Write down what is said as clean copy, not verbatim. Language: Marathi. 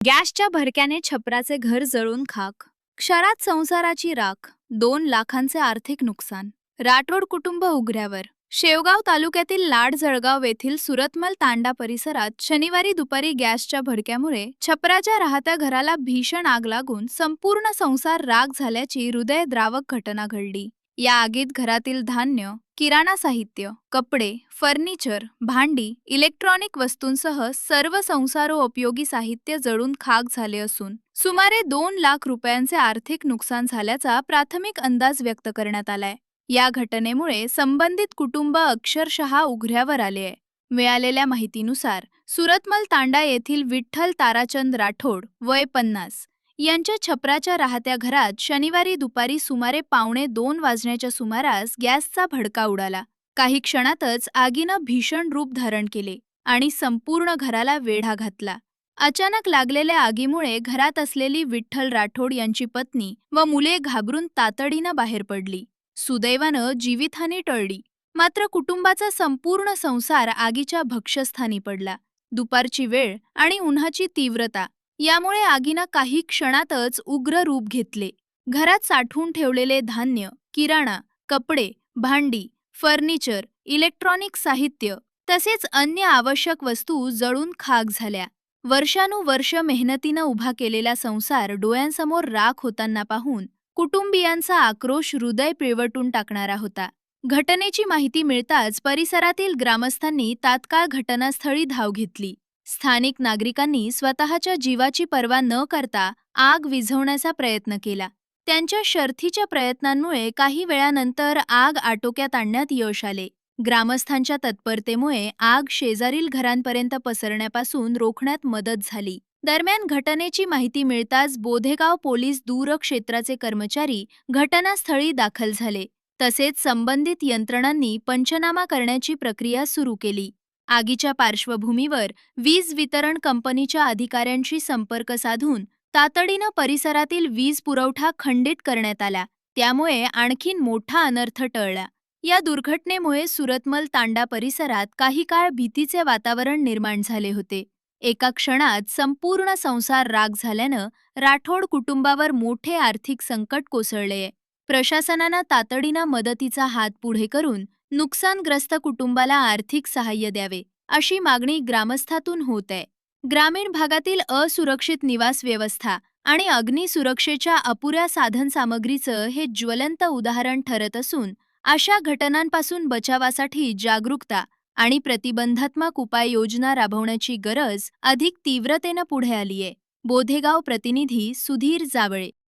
गॅसच्या भडक्याने छपराचे घर जळून खाक, क्षरात संसाराची राख, 2 लाखांचे आर्थिक नुकसान. राठोड कुटुंब उघड्यावर. शेवगाव तालुक्यातील लाड जळगाव येथील सुरतमल तांडा परिसरात शनिवारी दुपारी गॅसच्या भडक्यामुळे छपराच्या राहत्या घराला भीषण आग लागून संपूर्ण संसार राख झाल्याची हृदयद्रावक घटना घडली. या आगीत घरातील धान्य, किराणा साहित्य, कपडे, फर्निचर, भांडी, इलेक्ट्रॉनिक वस्तूंसह सर्व संसारोपयोगी साहित्य जळून खाक झाले असून सुमारे 2 लाख रुपयांचे आर्थिक नुकसान झाल्याचा प्राथमिक अंदाज व्यक्त करण्यात आलाय. या घटनेमुळे संबंधित कुटुंब अक्षरशः उघड्यावर आले आहे. मिळालेल्या माहितीनुसार सुरतमल तांडा येथील विठ्ठल ताराचंद राठोड वय 50 यांच्या छपराच्या राहत्या घरात शनिवारी दुपारी सुमारे 1:15 वाजण्याच्या सुमारास गॅसचा भडका उडाला. काही क्षणातच आगीनं भीषण रूप धारण केले आणि संपूर्ण घराला वेढा घातला. अचानक लागलेल्या आगीमुळे घरात असलेली विठ्ठल राठोड यांची पत्नी व मुले घाबरून तातडीनं बाहेर पडली. सुदैवानं जीवितहानी टळली, मात्र कुटुंबाचा संपूर्ण संसार आगीच्या भक्ष्यस्थानी पडला. दुपारची वेळ आणि उन्हाची तीव्रता यामुळे आगीनं काही क्षणातच उग्र रूप घेतले. घरात साठवून ठेवलेले धान्य, किराणा, कपडे, भांडी, फर्निचर, इलेक्ट्रॉनिक साहित्य तसेच अन्य आवश्यक वस्तू जळून खाक झाल्या. वर्षानुवर्ष मेहनतीनं उभा केलेला संसार डोळ्यांसमोर राख होताना पाहून कुटुंबियांचा आक्रोश हृदय पिळवटून टाकणारा होता. घटनेची माहिती मिळताच परिसरातील ग्रामस्थांनी तात्काळ घटनास्थळी धाव घेतली. स्थानिक नागरिकांनी स्वतःच्या जीवाची पर्वा न करता आग विझवण्याचा प्रयत्न केला. त्यांच्या शर्थीच्या प्रयत्नांमुळे काही वेळानंतर आग आटोक्यात आणण्यात यश आले. ग्रामस्थांच्या तत्परतेमुळे आग शेजारील घरांपर्यंत पसरण्यापासून रोखण्यात मदत झाली. दरम्यान घटनेची माहिती मिळताच बोधेगाव पोलीस दूर क्षेत्राचे कर्मचारी घटनास्थळी दाखल झाले. तसेच संबंधित यंत्रणांनी पंचनामा करण्याची प्रक्रिया सुरू केली. आगीच्या पार्श्वभूमीवर वीज वितरण कंपनीच्या अधिकाऱ्यांशी संपर्क साधून तातडीनं परिसरातील वीज पुरवठा खंडित करण्यात आला. त्यामुळे आणखीन मोठा अनर्थ टळला. या दुर्घटनेमुळे सुरतमल तांडा परिसरात काही काळ भीतीचे वातावरण निर्माण झाले होते. एका क्षणात संपूर्ण संसार राख झाल्यानं राठोड कुटुंबावर मोठे आर्थिक संकट कोसळले. प्रशासनानं तातडीनं मदतीचा हात पुढे करून नुकसानग्रस्त कुटुंबाला आर्थिक सहाय्य द्यावे, अशी मागणी ग्रामस्थातून होत आहे. ग्रामीण भागातील असुरक्षित निवास व्यवस्था आणि अग्निसुरक्षेच्या अपुऱ्या साधनसामग्रीचं हे ज्वलंत उदाहरण ठरत असून अशा घटनांपासून बचावासाठी जागरूकता आणि प्रतिबंधात्मक उपाययोजना राबवण्याची गरज अधिक तीव्रतेनं पुढे आलीय. बोधेगाव प्रतिनिधी सुधीर जावळे.